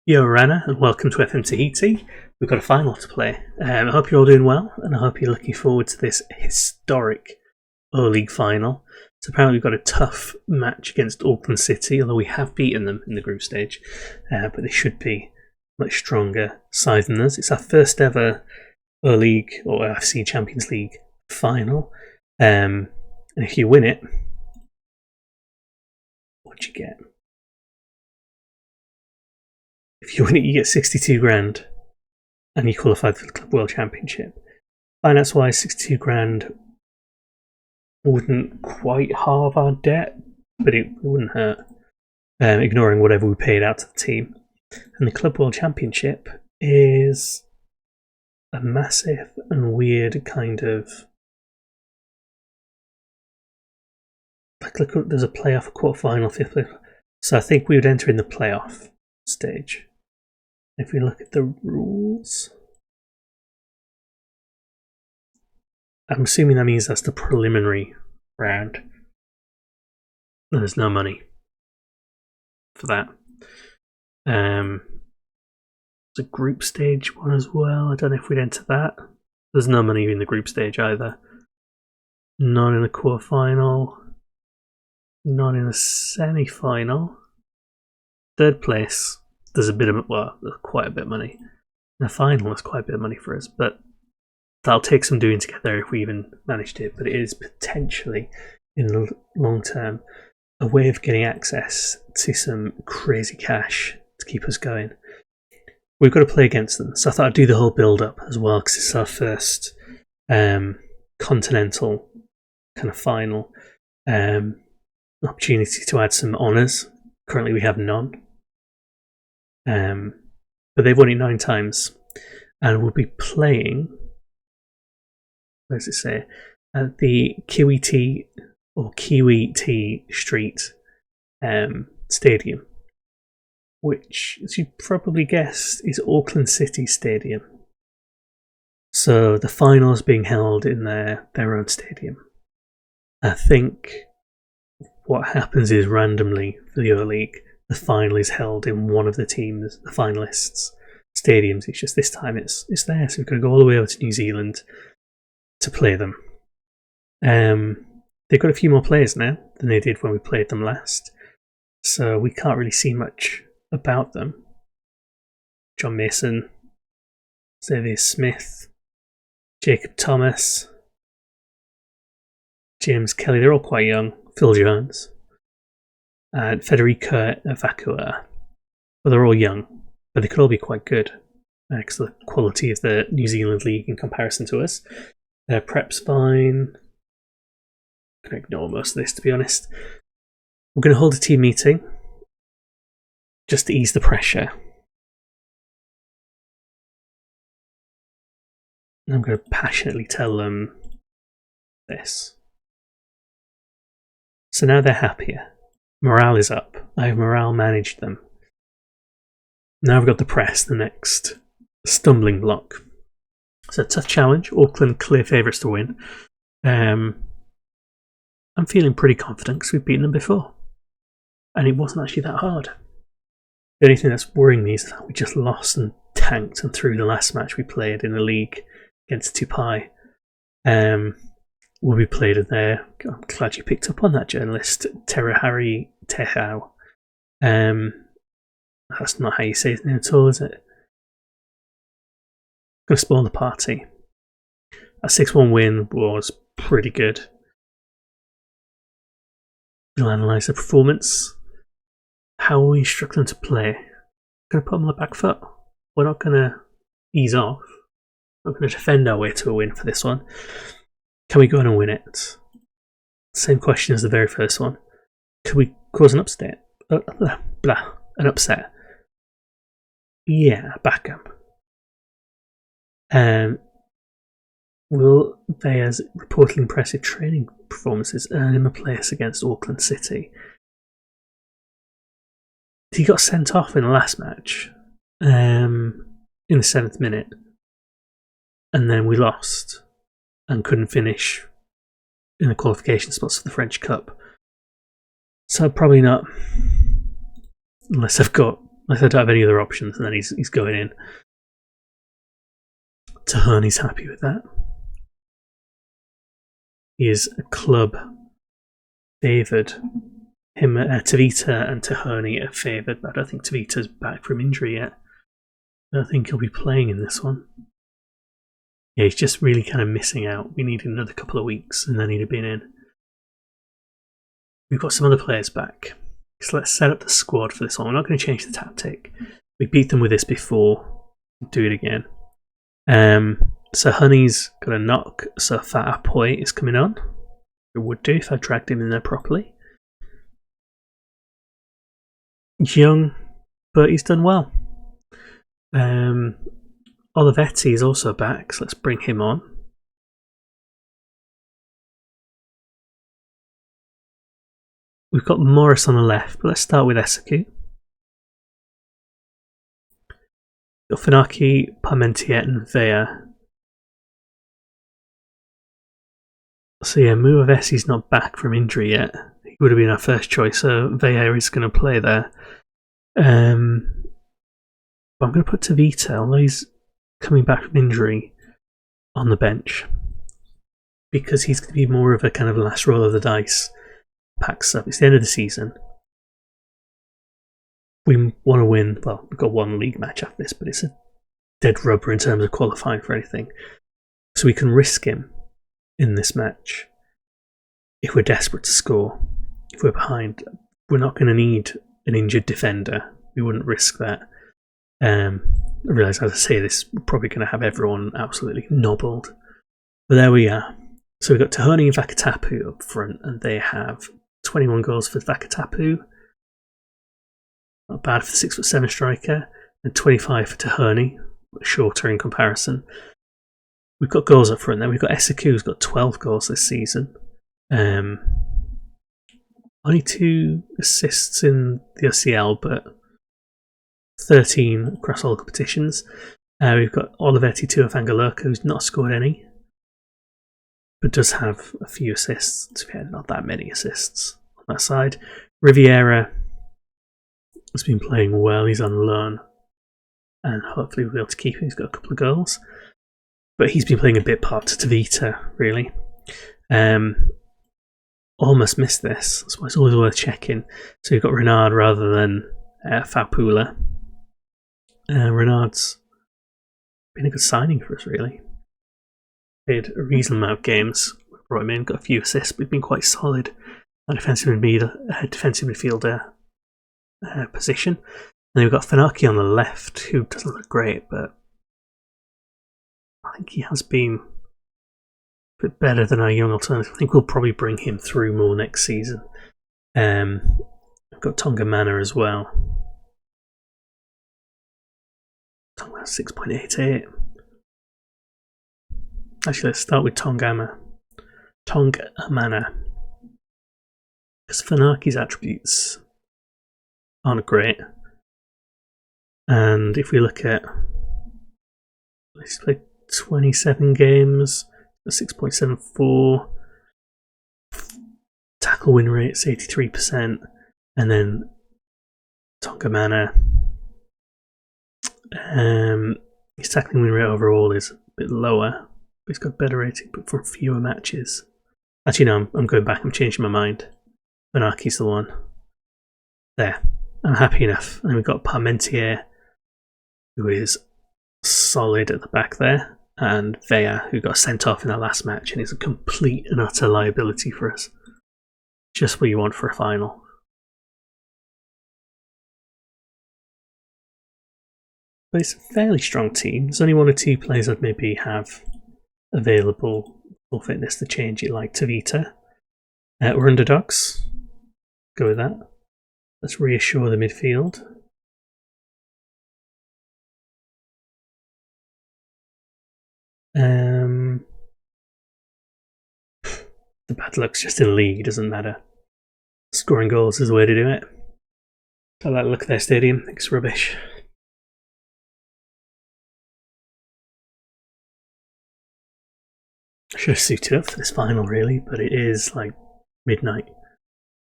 Yo Rana, and welcome to FM Tahiti. We've got a final to play. I hope you're all doing well, and I hope you're looking forward to this historic O-League final. So apparently we've got a tough match against Auckland City, although we have beaten them in the group stage, but they should be much stronger side than us. It's our first ever O-League or AFC Champions League final, and if you win it, what do you get? If you win it, you get 62 grand, and you qualify for the Club World Championship. Finance-wise, 62 grand wouldn't quite halve our debt, but it wouldn't hurt, ignoring whatever we paid out to the team. And the Club World Championship is a massive and weird kind of... Look, there's a playoff, a quarter-final, fifth playoff. So I think we would enter in the playoff stage. If we look at the rules, I'm assuming that means that's the preliminary round. And there's no money for that. There's a group stage one as well. I don't know if we'd enter that. There's no money in the group stage either. None in the quarterfinal. None in the semi-final. Third place. There's a bit of, well, there's quite a bit of money. In the final, there's quite a bit of money for us, but that'll take some doing together if we even managed it. But it is potentially, in the long term, a way of getting access to some crazy cash to keep us going. We've got to play against them, so I thought I'd do the whole build-up as well, because it's our first continental kind of final. Opportunity to add some honours. Currently we have none. But they've won it 9 times, and we'll be playing, what does it say, at the Kiwi T Street Stadium, which, as you probably guessed, is Auckland City Stadium. So the final is being held in their own stadium. I think what happens is randomly for the O-League, the final is held in one of the teams, the finalists' stadiums. It's just this time it's there, so we've got to go all the way over to New Zealand to play them. They've got a few more players now than they did when we played them last, so we can't really see much about them. John Mason, Xavier Smith, Jacob Thomas, James Kelly, they're all quite young. Phil Jones. And Federica Vakua. Well, they're all young, but they could all be quite good because of the quality of the New Zealand League in comparison to us. Their prep's fine. I'm going to ignore most of this, to be honest. We're going to hold a team meeting just to ease the pressure. And I'm going to passionately tell them this. So now they're happier. Morale is up. I have morale managed them. Now I've got the press, the next stumbling block. It's a tough challenge. Auckland clear favourites to win. I'm feeling pretty confident because we've beaten them before. And it wasn't actually that hard. The only thing that's worrying me is that we just lost and tanked and threw the last match we played in the league against Tupai. Will be played in there. I'm glad you picked up on that, journalist. Terahari Tehau. That's not how you say his name at all, is it? Going to spoil the party. A 6-1 win was pretty good. We'll analyse the performance. How are we struggling to play? Going to put them on the back foot. We're not going to ease off. We're going to defend our way to a win for this one. Can we go on and win it? Same question as the very first one. Could we cause an upset? An upset. Yeah, back up. Will Veya's reportedly impressive training performances earn him a place against Auckland City? He got sent off in the last match, in the 7th minute, and then we lost and couldn't finish in the qualification spots for the French Cup. So probably not, unless I've got I don't have any other options, and then he's going in. Tahani's happy with that. He is a club favoured. Him, Tavita and Tahani are favoured, but I don't think Tavita's back from injury yet. I don't think he'll be playing in this one. Yeah, he's just really kind of missing out. We need another couple of weeks, and then he'd have been in. We've got some other players back. So let's set up the squad for this one. We're not going to change the tactic. We beat them with this before. We'll do it again. So Honey's got a knock, so Fat Apoy is coming on. It would do if I dragged him in there properly. He's young, but he's done well. Olivetti is also back, so let's bring him on. We've got Morris on the left, but let's start with Esaku. Got Funaki, Parmentier, and Vea. So yeah, Muavesi's not back from injury yet. He would have been our first choice, so Vea is going to play there. But I'm going to put Tavita, although he's coming back from injury, on the bench. Because he's going to be more of a kind of last roll of the dice. Packs up. It's the end of the season. We want to win. Well, we've got one league match after this, but it's a dead rubber in terms of qualifying for anything. So we can risk him in this match if we're desperate to score. If we're behind, we're not going to need an injured defender. We wouldn't risk that. I realise as I say this, we're probably going to have everyone absolutely nobbled. But there we are. So we've got Tahani and Vakatapu up front, and they have 21 goals for Vakatapu. Not bad for the 6'7" striker, and 25 for Tahani, shorter in comparison. We've got goals up front. Then we've got Esaku, who's got 12 goals this season. Only 2 assists in the OCL, but 13 across all competitions. We've got Olivetti Tuamotun, who's not scored any, but does have a few assists. Yeah, not that many assists on that side. Riviera has been playing well. He's on loan, and hopefully we'll be able to keep him. He's got a couple of goals, but he's been playing a bit part to Tavita, really. Almost missed this. That's why it's always worth checking. So you've got Renard rather than Faupula. Renard's been a good signing for us, really. Played a reasonable amount of games. Brought him in, got a few assists, but he's been quite solid. A defensive midfielder position. And then we've got Funaki on the left, who doesn't look great, but I think he has been a bit better than our young alternative. I think we'll probably bring him through more next season. We've got Tonga Mana as well. Tonga 6.88. Actually, let's start with Tonga Mana. Because Funaki's attributes aren't great. And if we look at, he's played 27 games, 6.74, tackle win rate's 83%, and then Tonga Mana, his tackling win rate overall is a bit lower, but he's got better rating, but from fewer matches. Actually, no, I'm going back, I'm changing my mind. Funaki's the one. There, I'm happy enough. And we've got Parmentier, who is solid at the back there, and Vea, who got sent off in the last match and is a complete and utter liability for us. Just what you want for a final. But it's a fairly strong team. There's only 1 or 2 players I'd maybe have available full fitness to change it, like Tavita. We're underdogs. Go with that. Let's reassure the midfield. The bad luck's just in league, doesn't matter. Scoring goals is the way to do it. I like the look of their stadium, I think it's rubbish. I should have suited up for this final, really, but it is like midnight.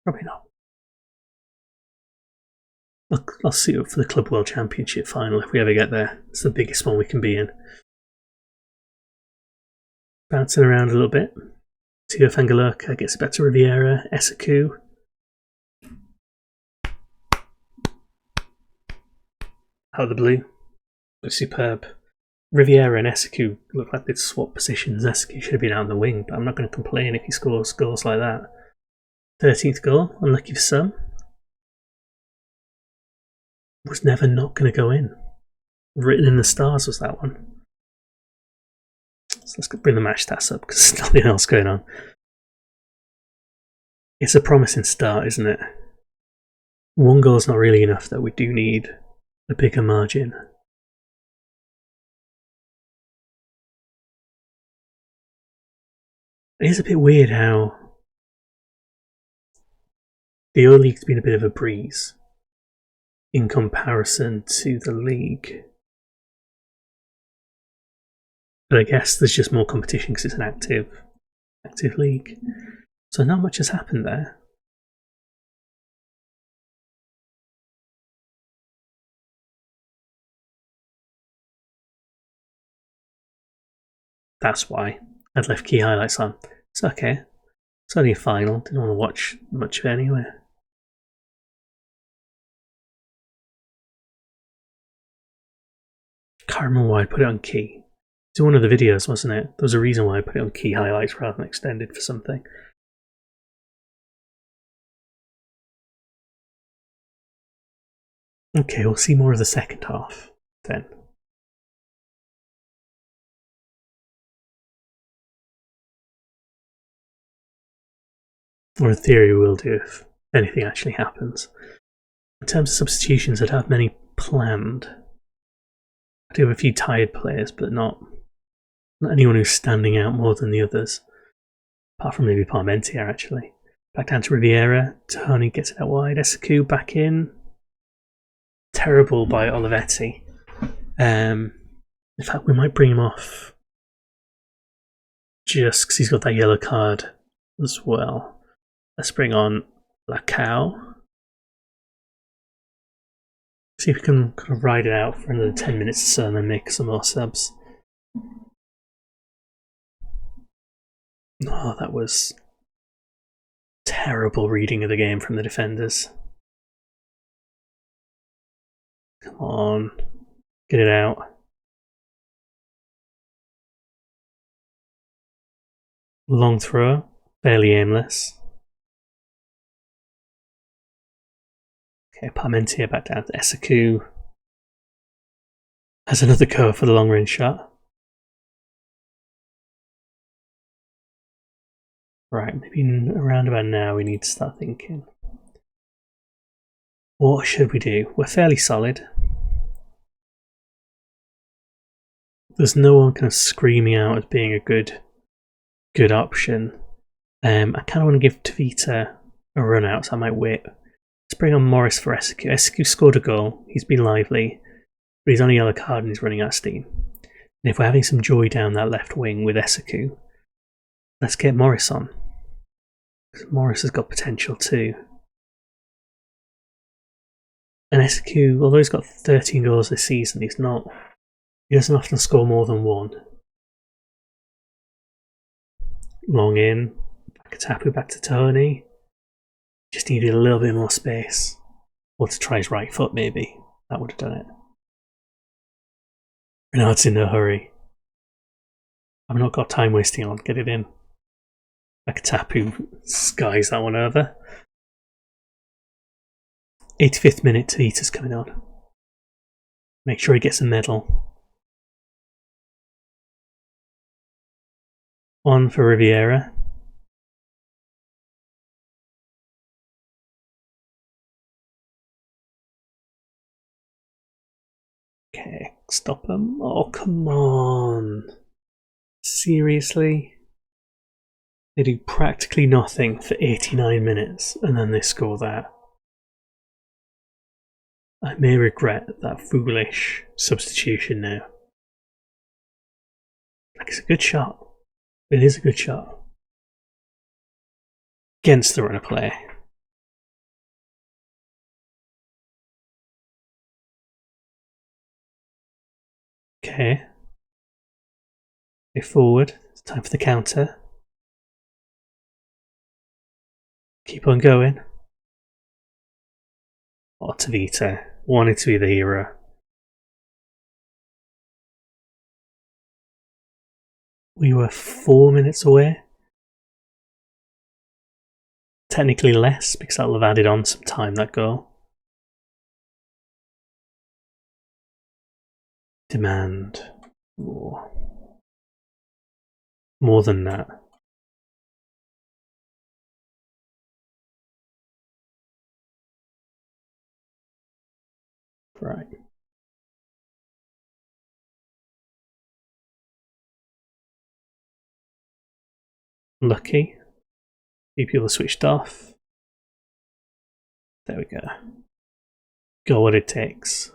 Probably not. I'll suit up for the Club World Championship final if we ever get there. It's the biggest one we can be in. Bouncing around a little bit. Tuamotun gets back to Riviera. Esaku. Out of the blue. Looks superb. Riviera and Esaku look like they'd swap positions. Esaku should have been out on the wing, but I'm not going to complain if he scores goals like that. 13th goal, unlucky for some. Was never not going to go in. Written in the stars was that one. So let's bring the match stats up because there's nothing else going on. It's a promising start, isn't it? One goal's not really enough though. We do need a bigger margin. It is a bit weird how the Euroleague's been a bit of a breeze in comparison to the league. But I guess there's just more competition because it's an active league. So not much has happened there. That's why I'd left key highlights on. It's okay. It's only a final. Didn't want to watch much of it anyway. Can't remember why I put it on key. It's in one of the videos, wasn't it? There was a reason why I put it on key highlights rather than extended for something. Okay, we'll see more of the second half then. Or in theory we'll do if anything actually happens. In terms of substitutions, I'd have many planned. I do have a few tired players, but not anyone who's standing out more than the others. Apart from maybe Parmentier, actually. Back down to Riviera. Tony gets it out wide. Esaku back in. Terrible by Olivetti. In fact, we might bring him off just because he's got that yellow card as well. Let's bring on Lacau. See if we can kind of ride it out for another 10 minutes or so and then make some more subs. Oh, that was terrible reading of the game from the defenders. Come on, get it out. Long throw, fairly aimless. Okay, Parmentier back down to Esaku. Has another go for the long range shot. Right, maybe around about now we need to start thinking. What should we do? We're fairly solid. There's no one kind of screaming out as being a good option. I kind of want to give Tavita a run out, so I might wait. Let's bring on Morris for Esaku. Esaku scored a goal. He's been lively, but he's on a yellow card and he's running out of steam. And if we're having some joy down that left wing with Esaku, let's get Morris on. Because Morris has got potential too. And Esaku, although he's got 13 goals this season, he doesn't often score more than one. Long in, back to Tapu, back to Tony. Just needed a little bit more space. Or to try his right foot maybe. That would have done it. Renard's in no hurry. I've not got time wasting on, get it in. Back to Tapu, skies that one over. 85th minute, Tahiti's coming on. Make sure he gets a medal. On for Riviera. Okay, stop him. Oh, come on. Seriously? They do practically nothing for 89 minutes and then they score that. I may regret that foolish substitution now. Like, it's a good shot. It is a good shot. Against the run of play. Okay. Go forward. It's time for the counter. Keep on going. Oh, Tahiti. Wanted to be the hero. We were 4 minutes away. Technically less, because that'll have added on some time, that goal. Demand. More than that. Right. Lucky. Few people switched off. There we go. Got what it takes.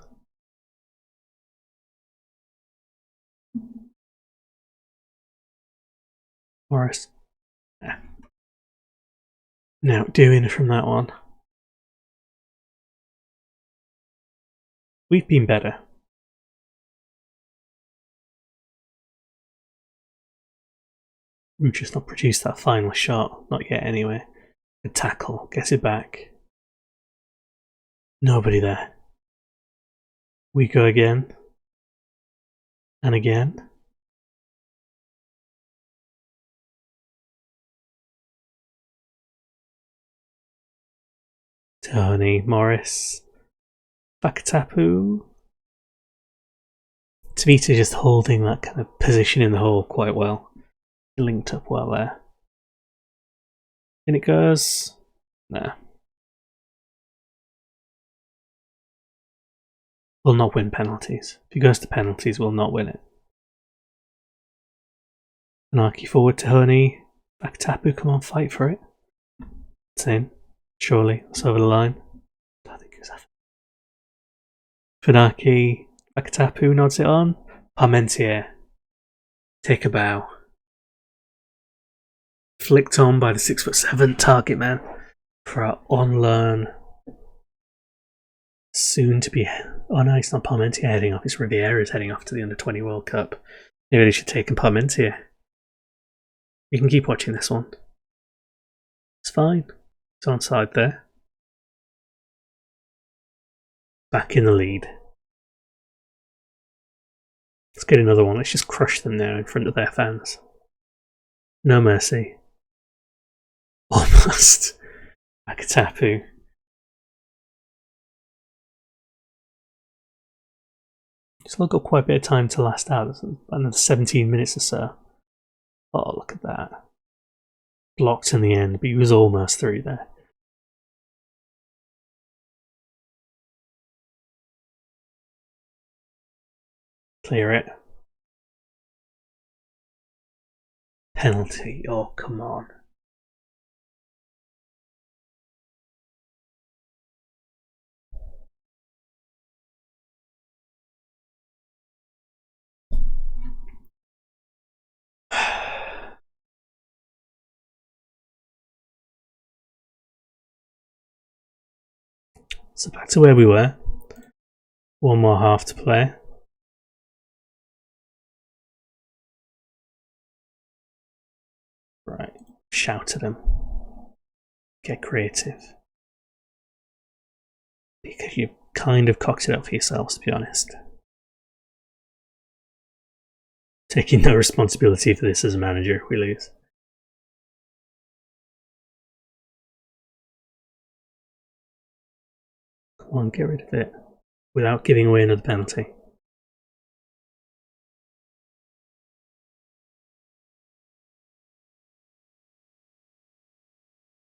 Morris. Yeah. Now doing from that one. We've been better. We've just not produced that final shot. Not yet anyway. Good tackle. Gets it back. Nobody there. We go again. And again. Tony, Morris. Fakatapu. Tahiti just holding that kind of position in the hole quite well. Linked up well there. In it goes. Nah. We'll not win penalties. If he goes to penalties, we'll not win it. Anarchy forward to Honey. Back Tapu, come on, fight for it. It's in. Surely. It's over the line. I think it's after. Funaki. Back Tapu nods it on. Parmentier. Take a bow. Flicked on by the 6'7" target man for our on loan. Soon to be. Oh no, it's not Parmentier heading off, it's Riviera's heading off to the Under-20 World Cup. Maybe they should take Parmentier. You can keep watching this one. It's fine. It's onside there. Back in the lead. Let's get another one. Let's just crush them now in front of their fans. No mercy. Almost. Akatapu. Still got quite a bit of time to last out. Another 17 minutes or so. Oh, look at that. Blocked in the end, but he was almost through there. Clear it. Penalty. Oh, come on. So back to where we were. One more half to play. Right. Shout at him. Get creative. Because you kind of cocked it up for yourselves, to be honest. Taking no responsibility for this as a manager if we lose. Come on, get rid of it. Without giving away another penalty.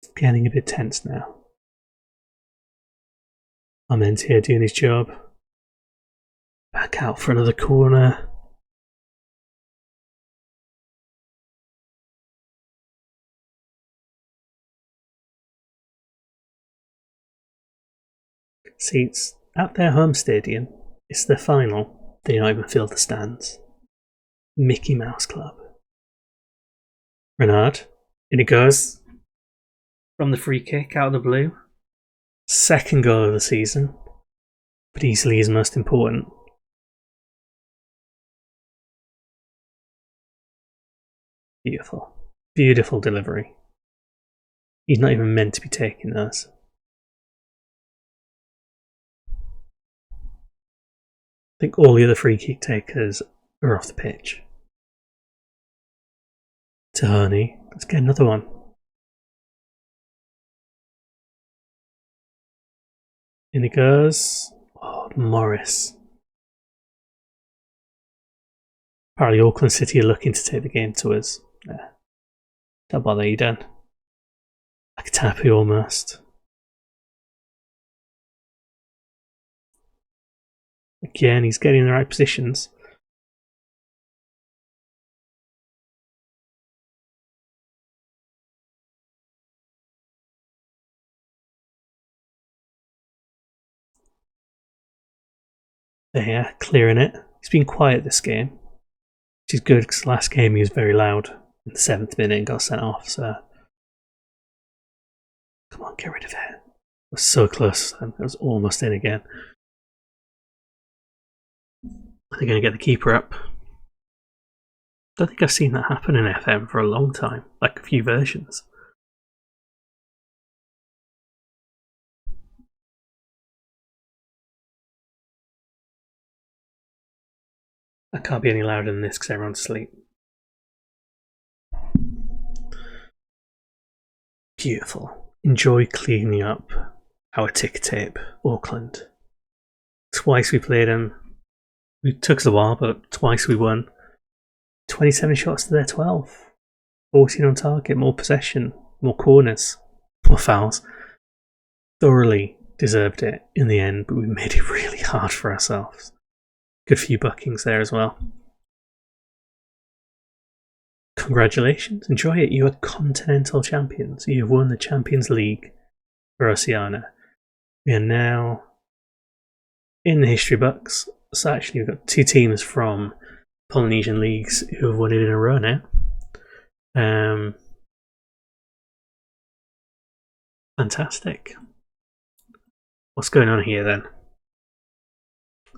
It's getting a bit tense now. Parmentier doing his job. Back out for another corner. See, it's at their home stadium. It's their final. They don't even fill the stands. Mickey Mouse Club. Renard. In it goes. From the free kick out of the blue. Second goal of the season. But easily his most important. Beautiful. Beautiful delivery. He's not even meant to be taking those. I think all the other free kick takers are off the pitch. Tahani. Let's get another one. In it goes. Oh, Morris. Apparently Auckland City are looking to take the game to us. Yeah. Don't bother you, Dan. Like a tapu almost. Again, he's getting in the right positions. There, clearing it. He's been quiet this game, which is good because last game he was very loud in the 7th minute and got sent off. So, come on, get rid of it. It was so close, and it was almost in again. Are they going to get the keeper up? Don't think I've seen that happen in FM for a long time, like a few versions. I can't be any louder than this because everyone's asleep. Beautiful. Enjoy cleaning up our ticker tape, Auckland. Twice we played them. It took us a while, but twice we won. 27 shots to their 12. 14 on target, more possession, more corners, more fouls. Thoroughly deserved it in the end, but we made it really hard for ourselves. Good few buckings there as well. Congratulations, enjoy it. You are continental champions. You have won the Champions League for Oceania. We are now in the history books. So actually we've got 2 teams from Polynesian leagues who have won it in a row now. Fantastic. What's going on here then?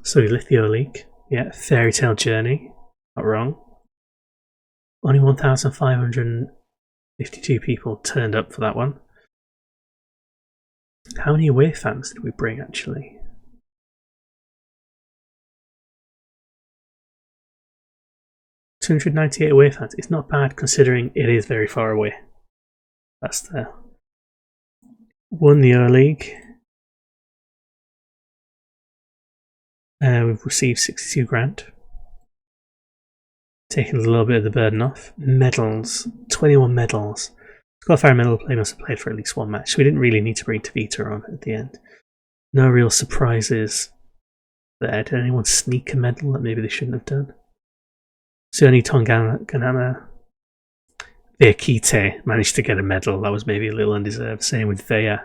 So Lithio League, yeah, Fairy Tale Journey, not wrong. Only 1,552 people turned up for that one. How many away fans did we bring actually? $298 away fans. It's not bad considering it is very far away. That's the won the O League. We've received 62 grand. Taking a little bit of the burden off. Medals. 21 medals. Qualifier medal play must have played for at least one match, so we didn't really need to bring Tavita on at the end. No real surprises there. Did anyone sneak a medal that maybe they shouldn't have done? So only Tonganama Veakite managed to get a medal. That was maybe a little undeserved. Same with Vea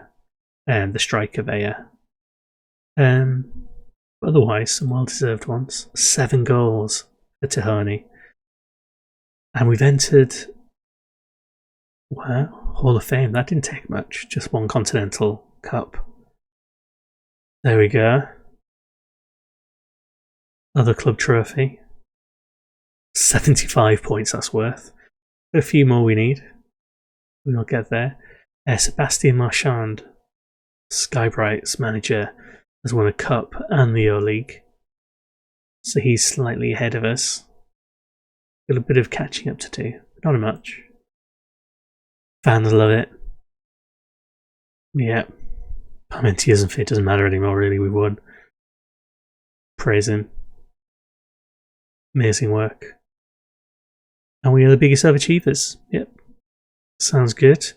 and the striker Vea. Otherwise, some well-deserved ones. 7 goals for Tahani. And we've entered, wow, Hall of Fame. That didn't take much. Just 1 Continental Cup. There we go. Another club trophy. 75 points that's worth. A few more we need. We'll get there. Sebastian Marchand, Skybright's manager, has won a cup and the O League. So he's slightly ahead of us. Got a bit of catching up to do. Not much. Fans love it. Yeah. Parmentier isn't fit, doesn't matter anymore really, we won. Praise him. Amazing work. And we are the biggest overachievers. Yep. Sounds good.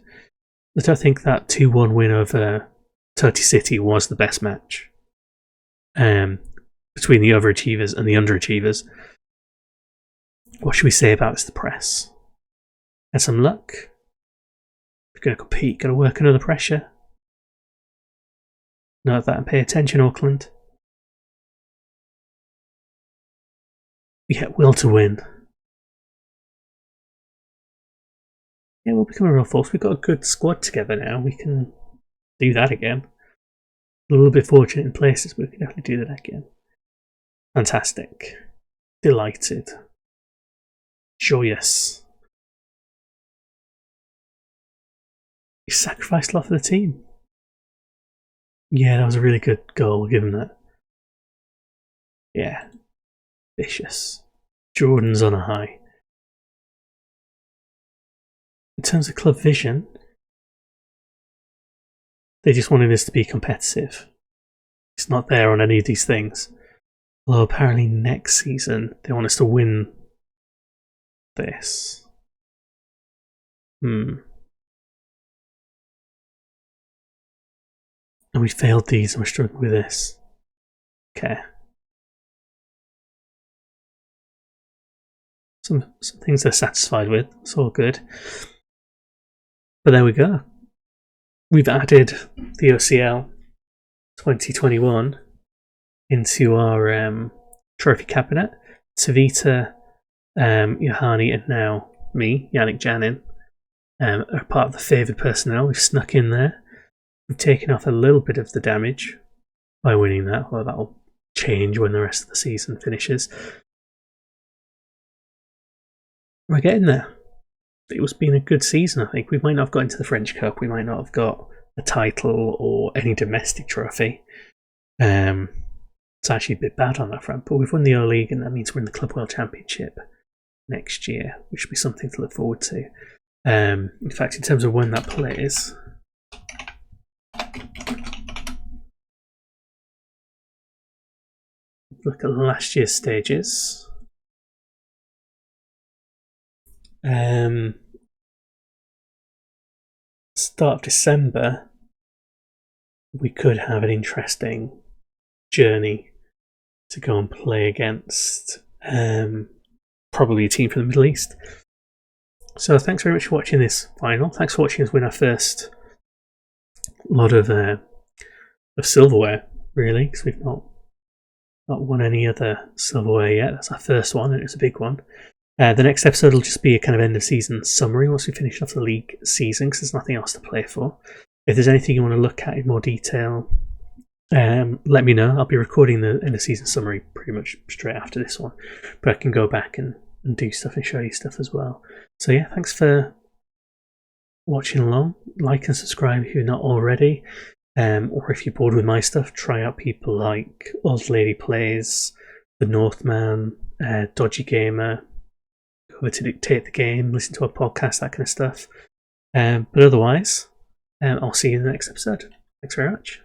But I think that 2-1 win over Tahiti City was the best match. Between the overachievers and the underachievers. What should we say about this, the press? Had some luck. We're going to compete, got to work under the pressure. Note that and pay attention, Auckland. Yeah, will to win. Yeah, we'll become a real force. We've got a good squad together now. We can do that again. A little bit fortunate in places, but we can definitely do that again. Fantastic. Delighted. Joyous. He sacrificed a lot for the team. Yeah, that was a really good goal. We'll give him that. Yeah. Vicious. Jordan's on a high. In terms of club vision, they just wanted us to be competitive. It's not there on any of these things. Although apparently next season they want us to win this. And we failed these and we're struggling with this. Okay. Some things they're satisfied with. It's all good. But there we go. We've added the OCL 2021 into our trophy cabinet. Tavita, Yohani, and now me, Yannick Janin, are part of the favoured personnel. We've snuck in there. We've taken off a little bit of the damage by winning that, although that'll change when the rest of the season finishes. We're getting there. It's been a good season, I think. We might not have got into the French Cup. We might not have got a title or any domestic trophy. It's actually a bit bad on that front, but we've won the O-League, and that means we're in the Club World Championship next year, which will be something to look forward to. In fact, in terms of when that plays, look at last year's stages. Start of December, we could have an interesting journey to go and play against probably a team from the Middle East. So thanks very much for watching this final. Thanks for watching us win our first lot of silverware, really, because we've not won any other silverware yet. That's our first one, and it's a big one. The next episode will just be a kind of end of season summary once we finish off the league season, because there's nothing else to play for. If there's anything you want to look at in more detail, let me know. I'll be recording the end of season summary pretty much straight after this one, but I can go back and do stuff and show you stuff as well. So yeah, thanks for watching along. Like and subscribe if you're not already, or if you're bored with my stuff, try out people like Old Lady Plays, The Northman, Dodgy Gamer, over to Dictate the Game, listen to our podcast, that kind of stuff. But otherwise, I'll see you in the next episode. Thanks very much.